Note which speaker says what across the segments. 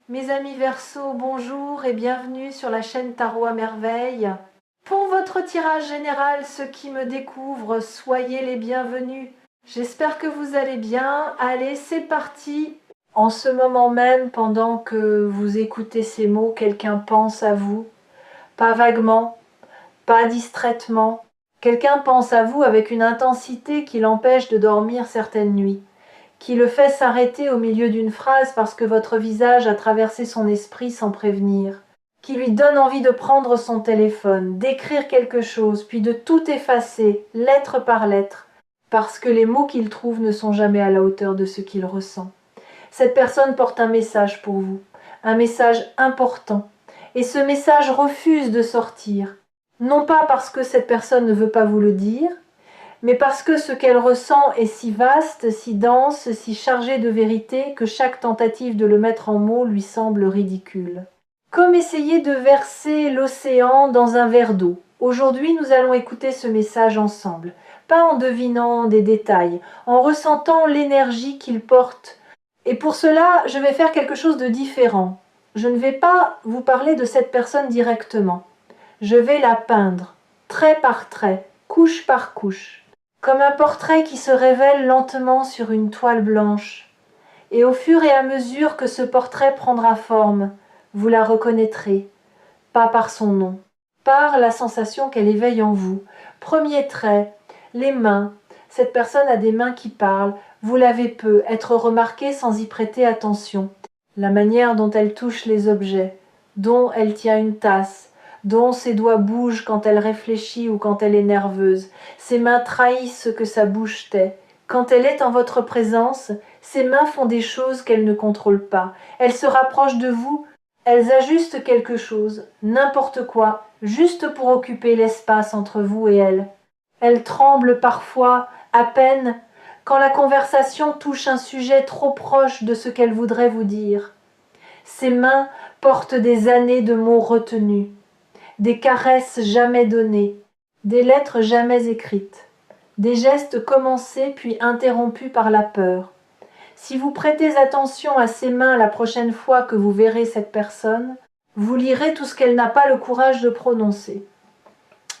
Speaker 1: Mes amis Verseaux, bonjour et bienvenue sur la chaîne Tarot à Merveille. Pour votre tirage général, ceux qui me découvrent, soyez les bienvenus. J'espère que vous allez bien. Allez, c'est parti. En ce moment même, pendant que vous écoutez ces mots, quelqu'un pense à vous. Pas vaguement, pas distraitement. Quelqu'un pense à vous avec une intensité qui l'empêche de dormir certaines nuits, qui le fait s'arrêter au milieu d'une phrase parce que votre visage a traversé son esprit sans prévenir, qui lui donne envie de prendre son téléphone, d'écrire quelque chose, puis de tout effacer, lettre par lettre, parce que les mots qu'il trouve ne sont jamais à la hauteur de ce qu'il ressent. Cette personne porte un message pour vous, un message important, et ce message refuse de sortir, non pas parce que cette personne ne veut pas vous le dire, mais parce que ce qu'elle ressent est si vaste, si dense, si chargé de vérité que chaque tentative de le mettre en mots lui semble ridicule. Comme essayer de verser l'océan dans un verre d'eau. Aujourd'hui, nous allons écouter ce message ensemble, pas en devinant des détails, en ressentant l'énergie qu'il porte. Et pour cela, je vais faire quelque chose de différent. Je ne vais pas vous parler de cette personne directement. Je vais la peindre, trait par trait, couche par couche, comme un portrait qui se révèle lentement sur une toile blanche. Et au fur et à mesure que ce portrait prendra forme, vous la reconnaîtrez, pas par son nom, par la sensation qu'elle éveille en vous. Premier trait, les mains. Cette personne a des mains qui parlent, vous l'avez peu, être remarqué sans y prêter attention. La manière dont elle touche les objets, dont elle tient une tasse, dont ses doigts bougent quand elle réfléchit ou quand elle est nerveuse. Ses mains trahissent ce que sa bouche tait. Quand elle est en votre présence, ses mains font des choses qu'elle ne contrôle pas. Elles se rapprochent de vous, elles ajustent quelque chose, n'importe quoi, juste pour occuper l'espace entre vous et elle. Elles tremblent parfois, à peine, quand la conversation touche un sujet trop proche de ce qu'elle voudrait vous dire. Ses mains portent des années de mots retenus, des caresses jamais données, des lettres jamais écrites, des gestes commencés puis interrompus par la peur. Si vous prêtez attention à ses mains la prochaine fois que vous verrez cette personne, vous lirez tout ce qu'elle n'a pas le courage de prononcer.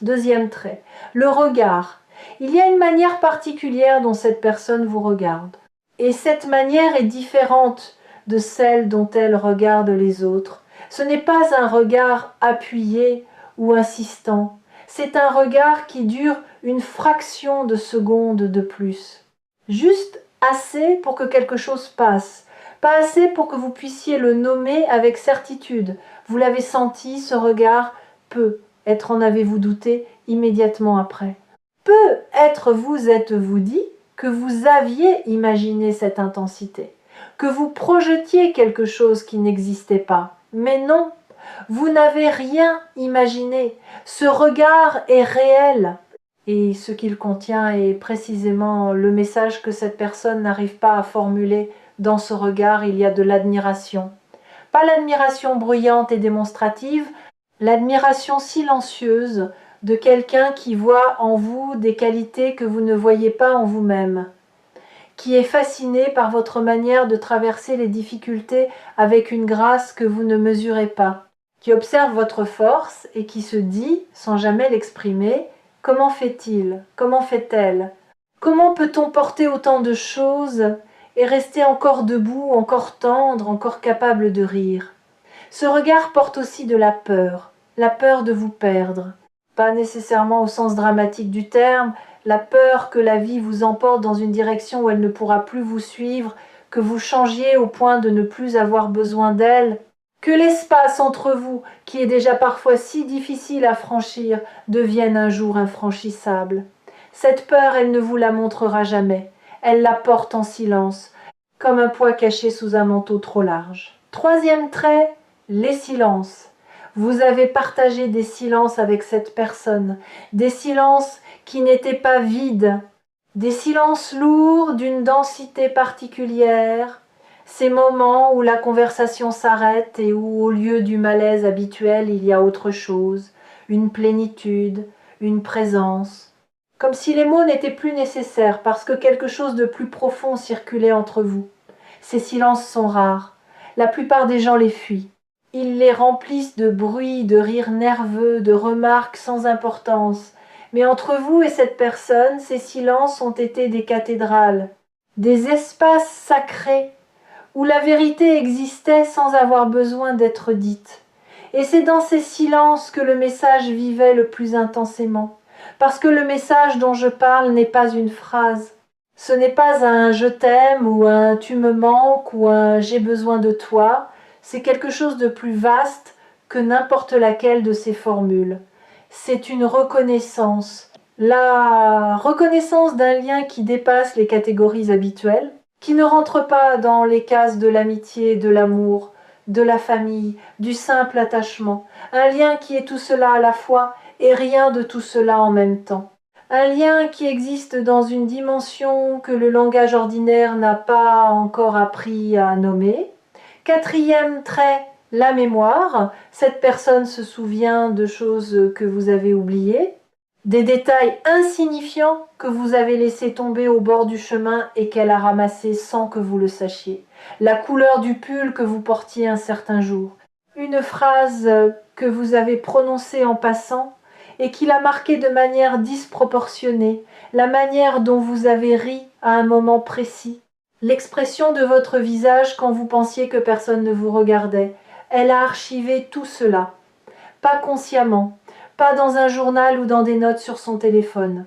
Speaker 1: Deuxième trait, le regard. Il y a une manière particulière dont cette personne vous regarde. Et cette manière est différente de celle dont elle regarde les autres. Ce n'est pas un regard appuyé ou insistant. C'est un regard qui dure une fraction de seconde de plus. Juste assez pour que quelque chose passe. Pas assez pour que vous puissiez le nommer avec certitude. Vous l'avez senti, ce regard peut être, en avez-vous douté, immédiatement après. Peut-être vous êtes-vous dit que vous aviez imaginé cette intensité, que vous projetiez quelque chose qui n'existait pas. Mais non, vous n'avez rien imaginé. Ce regard est réel. Et ce qu'il contient est précisément le message que cette personne n'arrive pas à formuler. Dans ce regard, il y a de l'admiration. Pas l'admiration bruyante et démonstrative, l'admiration silencieuse de quelqu'un qui voit en vous des qualités que vous ne voyez pas en vous-même, qui est fasciné par votre manière de traverser les difficultés avec une grâce que vous ne mesurez pas, qui observe votre force et qui se dit, sans jamais l'exprimer, « Comment fait-il ? Comment fait-elle ? Comment peut-on porter autant de choses et rester encore debout, encore tendre, encore capable de rire ?» Ce regard porte aussi de la peur de vous perdre. Pas nécessairement au sens dramatique du terme, la peur que la vie vous emporte dans une direction où elle ne pourra plus vous suivre, que vous changiez au point de ne plus avoir besoin d'elle, que l'espace entre vous, qui est déjà parfois si difficile à franchir, devienne un jour infranchissable. Cette peur, elle ne vous la montrera jamais. Elle la porte en silence, comme un poids caché sous un manteau trop large. Troisième trait, les silences. Vous avez partagé des silences avec cette personne, des silences qui n'étaient pas vides, des silences lourds d'une densité particulière, ces moments où la conversation s'arrête et où au lieu du malaise habituel il y a autre chose, une plénitude, une présence, comme si les mots n'étaient plus nécessaires parce que quelque chose de plus profond circulait entre vous. Ces silences sont rares. La plupart des gens les fuient. Ils les remplissent de bruit, de rires nerveux, de remarques sans importance. Mais entre vous et cette personne, ces silences ont été des cathédrales, des espaces sacrés où la vérité existait sans avoir besoin d'être dite. Et c'est dans ces silences que le message vivait le plus intensément. Parce que le message dont je parle n'est pas une phrase. Ce n'est pas un je t'aime ou un tu me manques ou un j'ai besoin de toi. C'est quelque chose de plus vaste que n'importe laquelle de ces formules. C'est une reconnaissance. La reconnaissance d'un lien qui dépasse les catégories habituelles, qui ne rentre pas dans les cases de l'amitié, de l'amour, de la famille, du simple attachement. Un lien qui est tout cela à la fois et rien de tout cela en même temps. Un lien qui existe dans une dimension que le langage ordinaire n'a pas encore appris à nommer. Quatrième trait, la mémoire. Cette personne se souvient de choses que vous avez oubliées, des détails insignifiants que vous avez laissés tomber au bord du chemin et qu'elle a ramassés sans que vous le sachiez. La couleur du pull que vous portiez un certain jour. Une phrase que vous avez prononcée en passant et qui l'a marqué de manière disproportionnée, la manière dont vous avez ri à un moment précis, l'expression de votre visage quand vous pensiez que personne ne vous regardait. Elle a archivé tout cela, pas consciemment, pas dans un journal ou dans des notes sur son téléphone.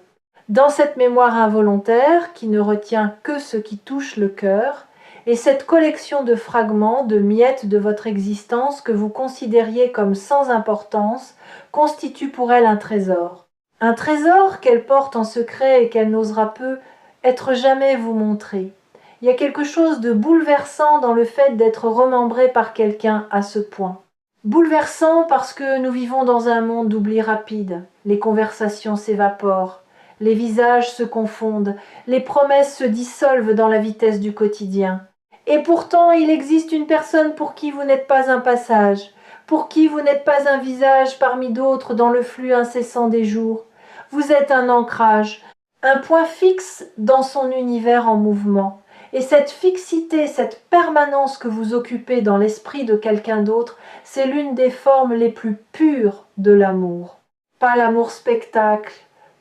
Speaker 1: Dans cette mémoire involontaire qui ne retient que ce qui touche le cœur, et cette collection de fragments, de miettes de votre existence que vous considériez comme sans importance, constitue pour elle un trésor. Un trésor qu'elle porte en secret et qu'elle n'osera peu être jamais vous montrer. Il y a quelque chose de bouleversant dans le fait d'être remembré par quelqu'un à ce point. Bouleversant parce que nous vivons dans un monde d'oubli rapide. Les conversations s'évaporent, les visages se confondent, les promesses se dissolvent dans la vitesse du quotidien. Et pourtant, il existe une personne pour qui vous n'êtes pas un passage, pour qui vous n'êtes pas un visage parmi d'autres dans le flux incessant des jours. Vous êtes un ancrage, un point fixe dans son univers en mouvement. Et cette fixité, cette permanence que vous occupez dans l'esprit de quelqu'un d'autre, c'est l'une des formes les plus pures de l'amour. Pas l'amour spectacle,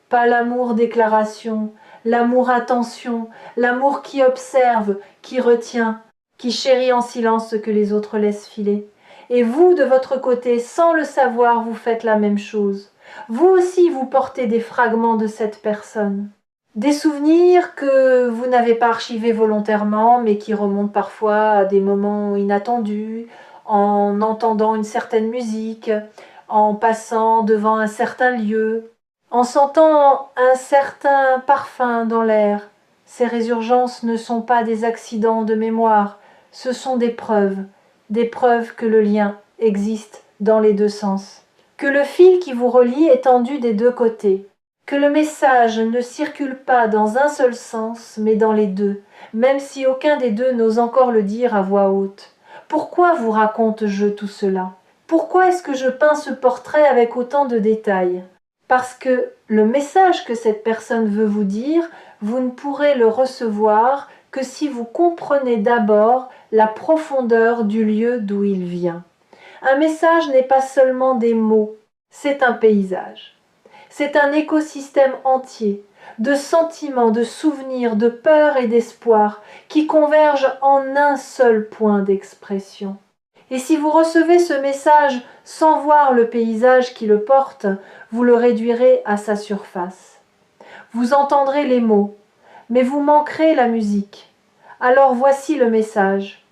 Speaker 1: pas l'amour déclaration, l'amour attention, l'amour qui observe, qui retient, qui chérit en silence ce que les autres laissent filer. Et vous, de votre côté, sans le savoir, vous faites la même chose. Vous aussi, vous portez des fragments de cette personne. Des souvenirs que vous n'avez pas archivés volontairement, mais qui remontent parfois à des moments inattendus, en entendant une certaine musique, en passant devant un certain lieu, en sentant un certain parfum dans l'air. Ces résurgences ne sont pas des accidents de mémoire, ce sont des preuves que le lien existe dans les deux sens, que le fil qui vous relie est tendu des deux côtés, que le message ne circule pas dans un seul sens, mais dans les deux, même si aucun des deux n'ose encore le dire à voix haute. Pourquoi vous raconte-je tout cela? Pourquoi est-ce que je peins ce portrait avec autant de détails? Parce que le message que cette personne veut vous dire, vous ne pourrez le recevoir que si vous comprenez d'abord la profondeur du lieu d'où il vient. Un message n'est pas seulement des mots, c'est un paysage. C'est un écosystème entier, de sentiments, de souvenirs, de peurs et d'espoir, qui convergent en un seul point d'expression. Et si vous recevez ce message sans voir le paysage qui le porte, vous le réduirez à sa surface. Vous entendrez les mots, mais vous manquerez la musique. Alors voici le message,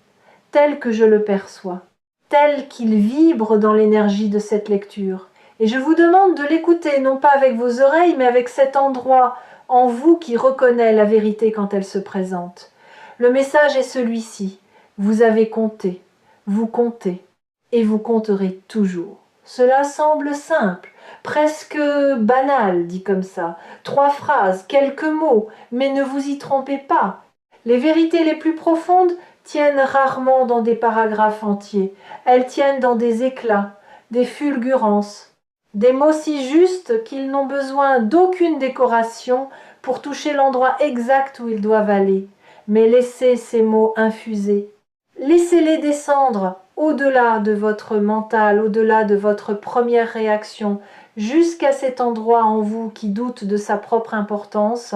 Speaker 1: tel que je le perçois, tel qu'il vibre dans l'énergie de cette lecture. Et je vous demande de l'écouter, non pas avec vos oreilles, mais avec cet endroit en vous qui reconnaît la vérité quand elle se présente. Le message est celui-ci. Vous avez compté, vous comptez, et vous compterez toujours. Cela semble simple, presque banal, dit comme ça. 3 phrases, quelques mots, mais ne vous y trompez pas. Les vérités les plus profondes tiennent rarement dans des paragraphes entiers. Elles tiennent dans des éclats, des fulgurances. Des mots si justes qu'ils n'ont besoin d'aucune décoration pour toucher l'endroit exact où ils doivent aller, mais laissez ces mots infuser. Laissez-les descendre au-delà de votre mental, au-delà de votre première réaction, jusqu'à cet endroit en vous qui doute de sa propre importance,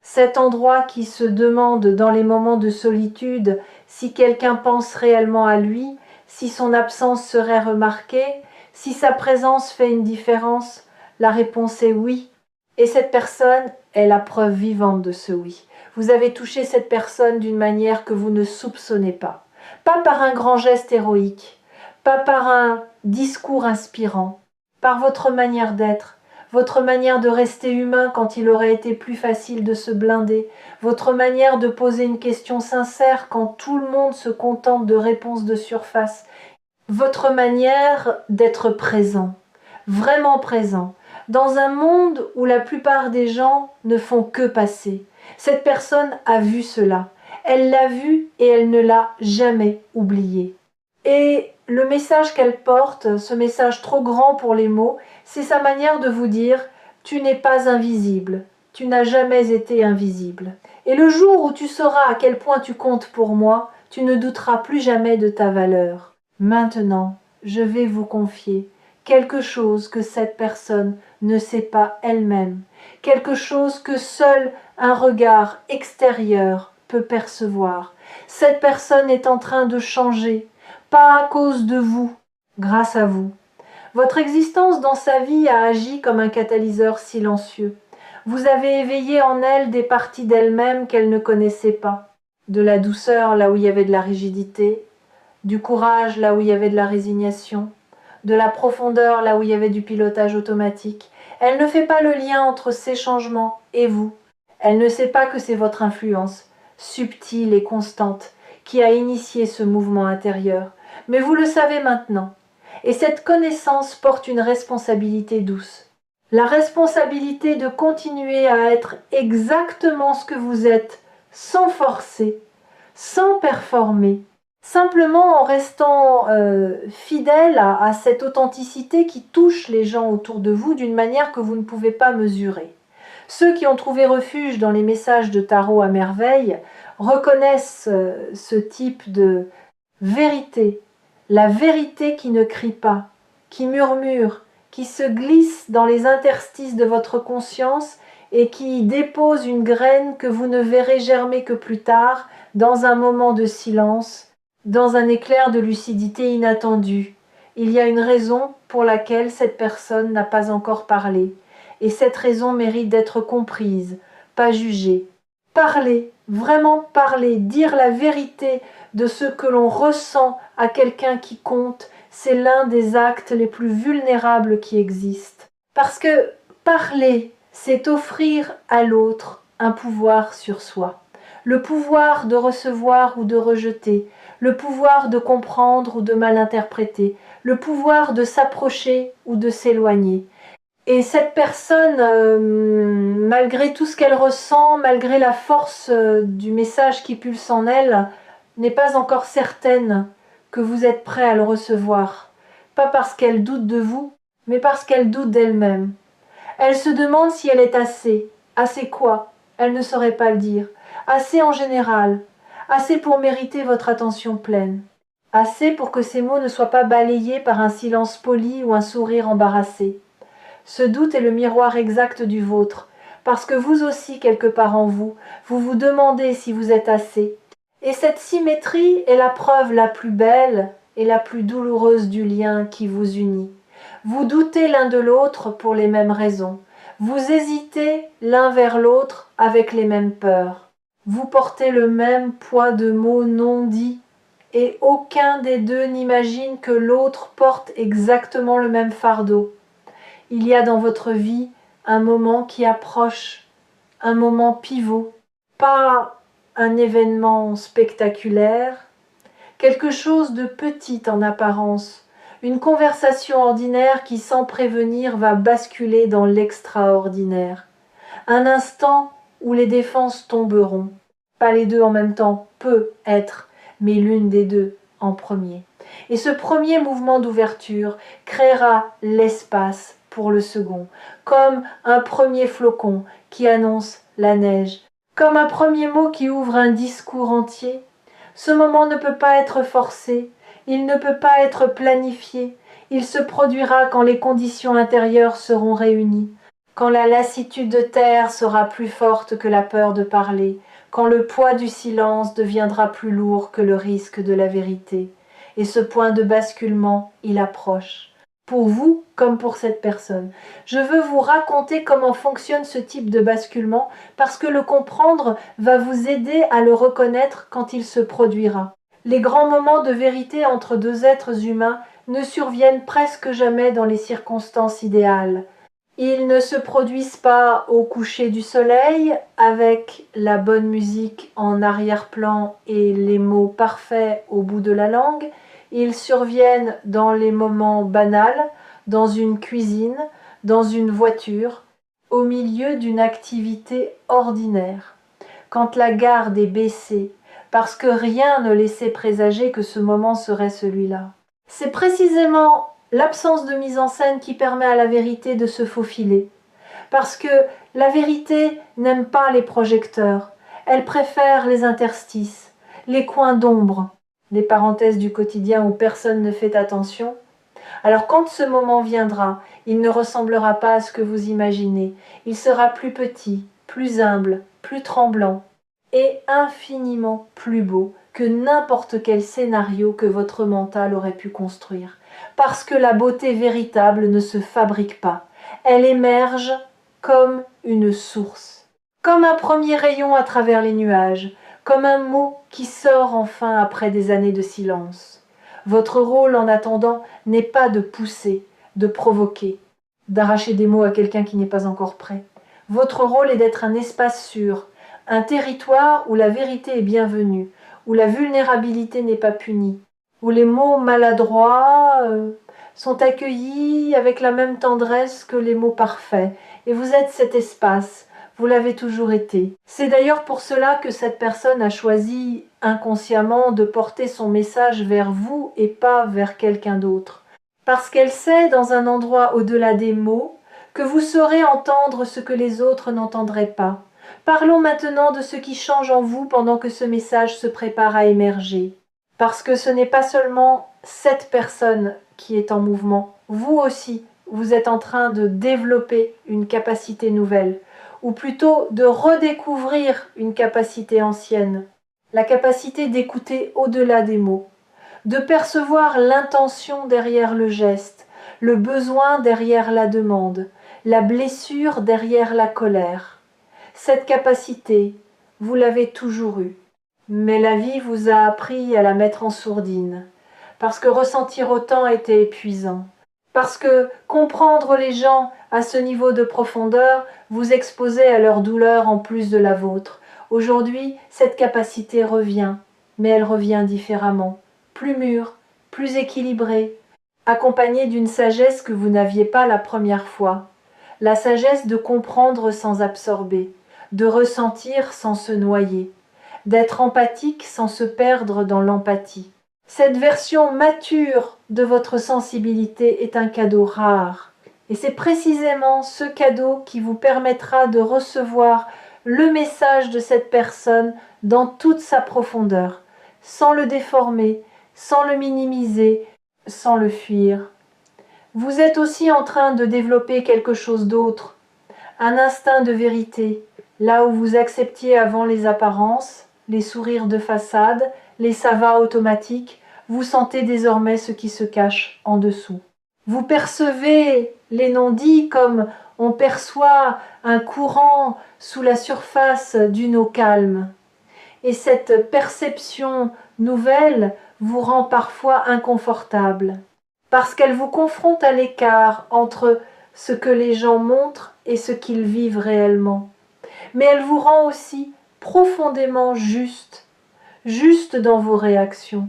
Speaker 1: cet endroit qui se demande dans les moments de solitude si quelqu'un pense réellement à lui, si son absence serait remarquée, si sa présence fait une différence. La réponse est oui. Et cette personne est la preuve vivante de ce oui. Vous avez touché cette personne d'une manière que vous ne soupçonnez pas. Pas par un grand geste héroïque, pas par un discours inspirant, par votre manière d'être, votre manière de rester humain quand il aurait été plus facile de se blinder, votre manière de poser une question sincère quand tout le monde se contente de réponses de surface, votre manière d'être présent, vraiment présent, dans un monde où la plupart des gens ne font que passer. Cette personne a vu cela. Elle l'a vu et elle ne l'a jamais oublié. Et le message qu'elle porte, ce message trop grand pour les mots, c'est sa manière de vous dire « Tu n'es pas invisible, tu n'as jamais été invisible. Et le jour où tu sauras à quel point tu comptes pour moi, tu ne douteras plus jamais de ta valeur. Maintenant, je vais vous confier quelque chose que cette personne ne sait pas elle-même, quelque chose que seul un regard extérieur peut percevoir. Cette personne est en train de changer, pas à cause de vous, grâce à vous. Votre existence dans sa vie a agi comme un catalyseur silencieux. Vous avez éveillé en elle des parties d'elle-même qu'elle ne connaissait pas. De la douceur là où il y avait de la rigidité, du courage là où il y avait de la résignation, de la profondeur là où il y avait du pilotage automatique. Elle ne fait pas le lien entre ces changements et vous. Elle ne sait pas que c'est votre influence, subtile et constante, qui a initié ce mouvement intérieur. Mais vous le savez maintenant. Et cette connaissance porte une responsabilité douce. La responsabilité de continuer à être exactement ce que vous êtes, sans forcer, sans performer, simplement en restant fidèle à cette authenticité qui touche les gens autour de vous d'une manière que vous ne pouvez pas mesurer. Ceux qui ont trouvé refuge dans les messages de tarot à merveille reconnaissent ce type de vérité, la vérité qui ne crie pas, qui murmure, qui se glisse dans les interstices de votre conscience et qui dépose une graine que vous ne verrez germer que plus tard, dans un moment de silence, dans un éclair de lucidité inattendue. Il y a une raison pour laquelle cette personne n'a pas encore parlé, et cette raison mérite d'être comprise, pas jugée. Parler, vraiment parler, dire la vérité de ce que l'on ressent à quelqu'un qui compte, c'est l'un des actes les plus vulnérables qui existent. Parce que parler, c'est offrir à l'autre un pouvoir sur soi. Le pouvoir de recevoir ou de rejeter, le pouvoir de comprendre ou de mal interpréter, le pouvoir de s'approcher ou de s'éloigner. Et cette personne, malgré tout ce qu'elle ressent, malgré la force du message qui pulse en elle, n'est pas encore certaine que vous êtes prêt à le recevoir. Pas parce qu'elle doute de vous, mais parce qu'elle doute d'elle-même. Elle se demande si elle est assez. Assez quoi? Elle ne saurait pas le dire. Assez en général. Assez pour mériter votre attention pleine. Assez pour que ces mots ne soient pas balayés par un silence poli ou un sourire embarrassé. Ce doute est le miroir exact du vôtre, parce que vous aussi, quelque part en vous, vous vous demandez si vous êtes assez. Et cette symétrie est la preuve la plus belle et la plus douloureuse du lien qui vous unit. Vous doutez l'un de l'autre pour les mêmes raisons. Vous hésitez l'un vers l'autre avec les mêmes peurs. Vous portez le même poids de mots non dits, et aucun des deux n'imagine que l'autre porte exactement le même fardeau. Il y a dans votre vie un moment qui approche, un moment pivot, pas un événement spectaculaire, quelque chose de petit en apparence, une conversation ordinaire qui sans prévenir va basculer dans l'extraordinaire, un instant où les défenses tomberont, pas les deux en même temps, peut être, mais l'une des deux en premier. Et ce premier mouvement d'ouverture créera l'espace pour le second, comme un premier flocon qui annonce la neige, comme un premier mot qui ouvre un discours entier. Ce moment ne peut pas être forcé, il ne peut pas être planifié, il se produira quand les conditions intérieures seront réunies, quand la lassitude de taire sera plus forte que la peur de parler, quand le poids du silence deviendra plus lourd que le risque de la vérité. Et ce point de basculement, il approche. Pour vous comme pour cette personne. Je veux vous raconter comment fonctionne ce type de basculement parce que le comprendre va vous aider à le reconnaître quand il se produira. Les grands moments de vérité entre deux êtres humains ne surviennent presque jamais dans les circonstances idéales. Ils ne se produisent pas au coucher du soleil, avec la bonne musique en arrière-plan et les mots parfaits au bout de la langue. Ils surviennent dans les moments banals, dans une cuisine, dans une voiture, au milieu d'une activité ordinaire. Quand la garde est baissée, parce que rien ne laissait présager que ce moment serait celui-là. C'est précisément l'absence de mise en scène qui permet à la vérité de se faufiler. Parce que la vérité n'aime pas les projecteurs, elle préfère les interstices, les coins d'ombre, les parenthèses du quotidien où personne ne fait attention. Alors quand ce moment viendra, il ne ressemblera pas à ce que vous imaginez, il sera plus petit, plus humble, plus tremblant et infiniment plus beau que n'importe quel scénario que votre mental aurait pu construire. Parce que la beauté véritable ne se fabrique pas, elle émerge comme une source, comme un premier rayon à travers les nuages, comme un mot qui sort enfin après des années de silence. Votre rôle en attendant n'est pas de pousser, de provoquer, d'arracher des mots à quelqu'un qui n'est pas encore prêt. Votre rôle est d'être un espace sûr, un territoire où la vérité est bienvenue, où la vulnérabilité n'est pas punie, où les mots maladroits sont accueillis avec la même tendresse que les mots parfaits. Et vous êtes cet espace, vous l'avez toujours été. C'est d'ailleurs pour cela que cette personne a choisi inconsciemment de porter son message vers vous et pas vers quelqu'un d'autre. Parce qu'elle sait, dans un endroit au-delà des mots, que vous saurez entendre ce que les autres n'entendraient pas. Parlons maintenant de ce qui change en vous pendant que ce message se prépare à émerger. Parce que ce n'est pas seulement cette personne qui est en mouvement, vous aussi, vous êtes en train de développer une capacité nouvelle, ou plutôt de redécouvrir une capacité ancienne, la capacité d'écouter au-delà des mots, de percevoir l'intention derrière le geste, le besoin derrière la demande, la blessure derrière la colère. Cette capacité, vous l'avez toujours eue, mais la vie vous a appris à la mettre en sourdine, parce que ressentir autant était épuisant, parce que comprendre les gens à ce niveau de profondeur vous exposait à leur douleur en plus de la vôtre. Aujourd'hui, cette capacité revient, mais elle revient différemment, plus mûre, plus équilibrée, accompagnée d'une sagesse que vous n'aviez pas la première fois, la sagesse de comprendre sans absorber, de ressentir sans se noyer, d'être empathique sans se perdre dans l'empathie. Cette version mature de votre sensibilité est un cadeau rare. Et c'est précisément ce cadeau qui vous permettra de recevoir le message de cette personne dans toute sa profondeur, sans le déformer, sans le minimiser, sans le fuir. Vous êtes aussi en train de développer quelque chose d'autre, un instinct de vérité, là où vous acceptiez avant les apparences, les sourires de façade, les ça va automatiques, vous sentez désormais ce qui se cache en dessous. Vous percevez les non-dits comme on perçoit un courant sous la surface d'une eau calme. Et cette perception nouvelle vous rend parfois inconfortable, parce qu'elle vous confronte à l'écart entre ce que les gens montrent et ce qu'ils vivent réellement. Mais elle vous rend aussi profondément juste, juste dans vos réactions,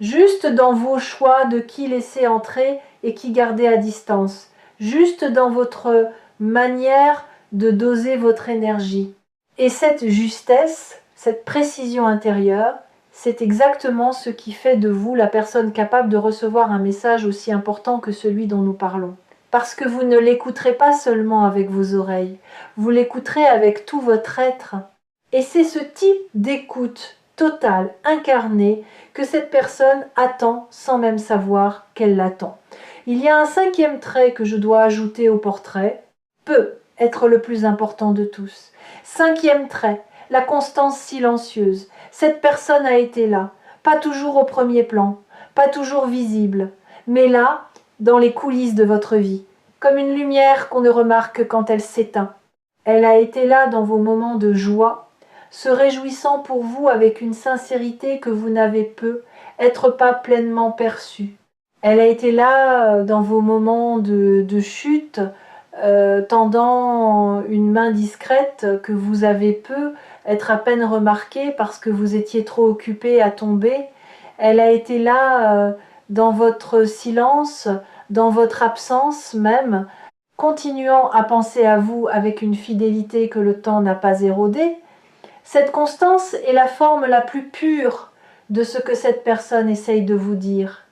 Speaker 1: juste dans vos choix de qui laisser entrer et qui garder à distance, juste dans votre manière de doser votre énergie. Et cette justesse, cette précision intérieure, c'est exactement ce qui fait de vous la personne capable de recevoir un message aussi important que celui dont nous parlons. Parce que vous ne l'écouterez pas seulement avec vos oreilles, vous l'écouterez avec tout votre être. Et c'est ce type d'écoute totale, incarnée, que cette personne attend sans même savoir qu'elle l'attend. Il y a un cinquième trait que je dois ajouter au portrait, peut être le plus important de tous. Cinquième trait, la constance silencieuse. Cette personne a été là, pas toujours au premier plan, pas toujours visible, mais là, dans les coulisses de votre vie, comme une lumière qu'on ne remarque quand elle s'éteint. Elle a été là dans vos moments de joie, se réjouissant pour vous avec une sincérité que vous n'avez peu, être pas pleinement perçue. Elle a été là dans vos moments de chute, tendant une main discrète que vous avez peu, être à peine remarquée parce que vous étiez trop occupé à tomber. Elle a été là dans votre silence, dans votre absence même, continuant à penser à vous avec une fidélité que le temps n'a pas érodée. Cette constance est la forme la plus pure de ce que cette personne essaye de vous dire,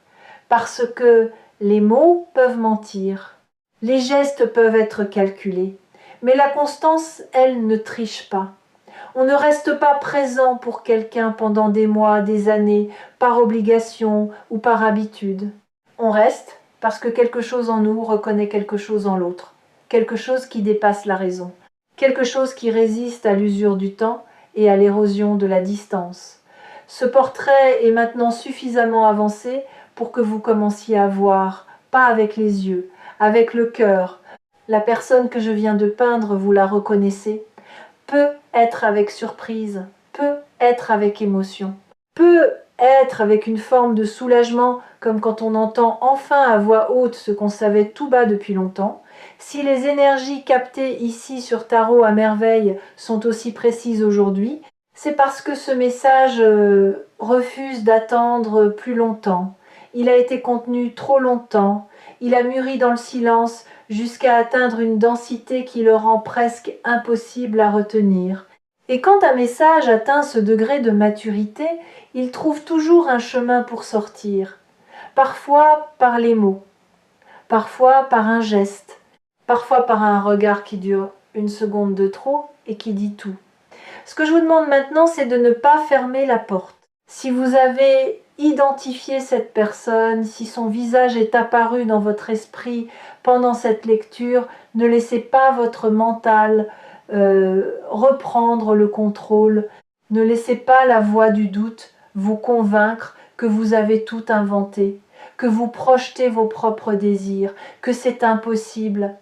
Speaker 1: parce que les mots peuvent mentir, les gestes peuvent être calculés, mais la constance, elle, ne triche pas. On ne reste pas présent pour quelqu'un pendant des mois, des années, par obligation ou par habitude. On reste parce que quelque chose en nous reconnaît quelque chose en l'autre, quelque chose qui dépasse la raison, quelque chose qui résiste à l'usure du temps et à l'érosion de la distance. Ce portrait est maintenant suffisamment avancé pour que vous commenciez à voir, pas avec les yeux, avec le cœur. La personne que je viens de peindre, vous la reconnaissez, peut être avec surprise, peut être avec émotion, peut être avec une forme de soulagement, comme quand on entend enfin à voix haute ce qu'on savait tout bas depuis longtemps. Si les énergies captées ici sur Tarot à merveille sont aussi précises aujourd'hui, c'est parce que ce message refuse d'attendre plus longtemps. Il a été contenu trop longtemps, il a mûri dans le silence jusqu'à atteindre une densité qui le rend presque impossible à retenir. Et quand un message atteint ce degré de maturité, il trouve toujours un chemin pour sortir. Parfois par les mots, parfois par un geste, parfois par un regard qui dure une seconde de trop et qui dit tout. Ce que je vous demande maintenant, c'est de ne pas fermer la porte. Si vous avez identifié cette personne, si son visage est apparu dans votre esprit pendant cette lecture, ne laissez pas votre mental reprendre le contrôle. Ne laissez pas la voix du doute vous convaincre que vous avez tout inventé, que vous projetez vos propres désirs, que c'est impossible.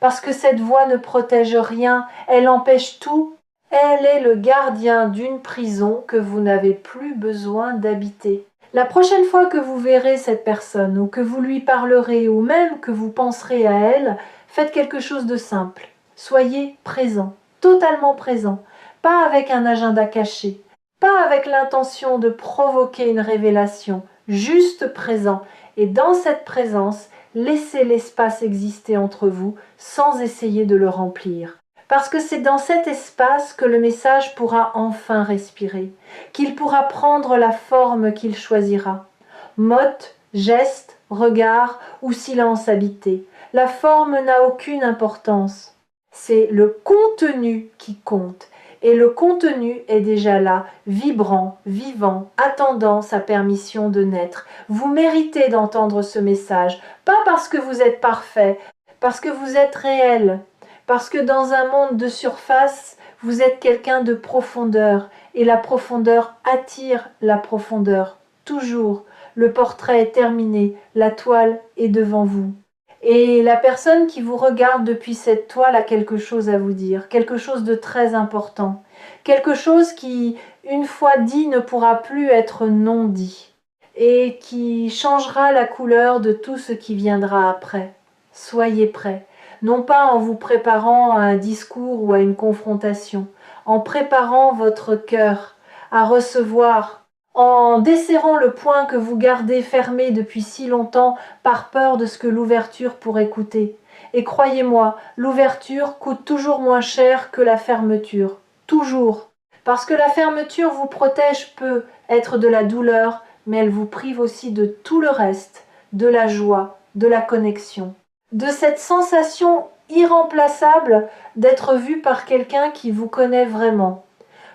Speaker 1: Parce que cette voix ne protège rien, elle empêche tout. Elle est le gardien d'une prison que vous n'avez plus besoin d'habiter. La prochaine fois que vous verrez cette personne, ou que vous lui parlerez, ou même que vous penserez à elle, faites quelque chose de simple. Soyez présent, totalement présent, pas avec un agenda caché, pas avec l'intention de provoquer une révélation, juste présent. Et dans cette présence, laissez l'espace exister entre vous sans essayer de le remplir. Parce que c'est dans cet espace que le message pourra enfin respirer, qu'il pourra prendre la forme qu'il choisira. Motte, geste, regard ou silence habité. La forme n'a aucune importance. C'est le contenu qui compte. Et le contenu est déjà là, vibrant, vivant, attendant sa permission de naître. Vous méritez d'entendre ce message, pas parce que vous êtes parfait, parce que vous êtes réel. Parce que dans un monde de surface, vous êtes quelqu'un de profondeur, et la profondeur attire la profondeur. Toujours, le portrait est terminé, la toile est devant vous. Et la personne qui vous regarde depuis cette toile a quelque chose à vous dire, quelque chose de très important, quelque chose qui, une fois dit, ne pourra plus être non dit, et qui changera la couleur de tout ce qui viendra après. Soyez prêts. Non pas en vous préparant à un discours ou à une confrontation, en préparant votre cœur à recevoir, en desserrant le poing que vous gardez fermé depuis si longtemps par peur de ce que l'ouverture pourrait coûter. Et croyez-moi, l'ouverture coûte toujours moins cher que la fermeture. Toujours. Parce que la fermeture vous protège peut être de la douleur, mais elle vous prive aussi de tout le reste, de la joie, de la connexion. De cette sensation irremplaçable d'être vu par quelqu'un qui vous connaît vraiment.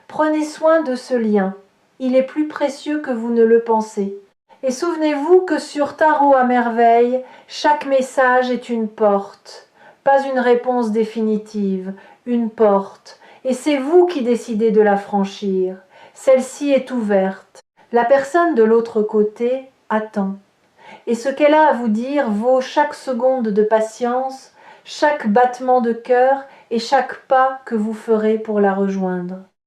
Speaker 1: Prenez soin de ce lien. Il est plus précieux que vous ne le pensez. Et souvenez-vous que sur Tarot à merveille, chaque message est une porte, pas une réponse définitive, une porte. Et c'est vous qui décidez de la franchir. Celle-ci est ouverte. La personne de l'autre côté attend. Et ce qu'elle a à vous dire vaut chaque seconde de patience, chaque battement de cœur et chaque pas que vous ferez pour la rejoindre.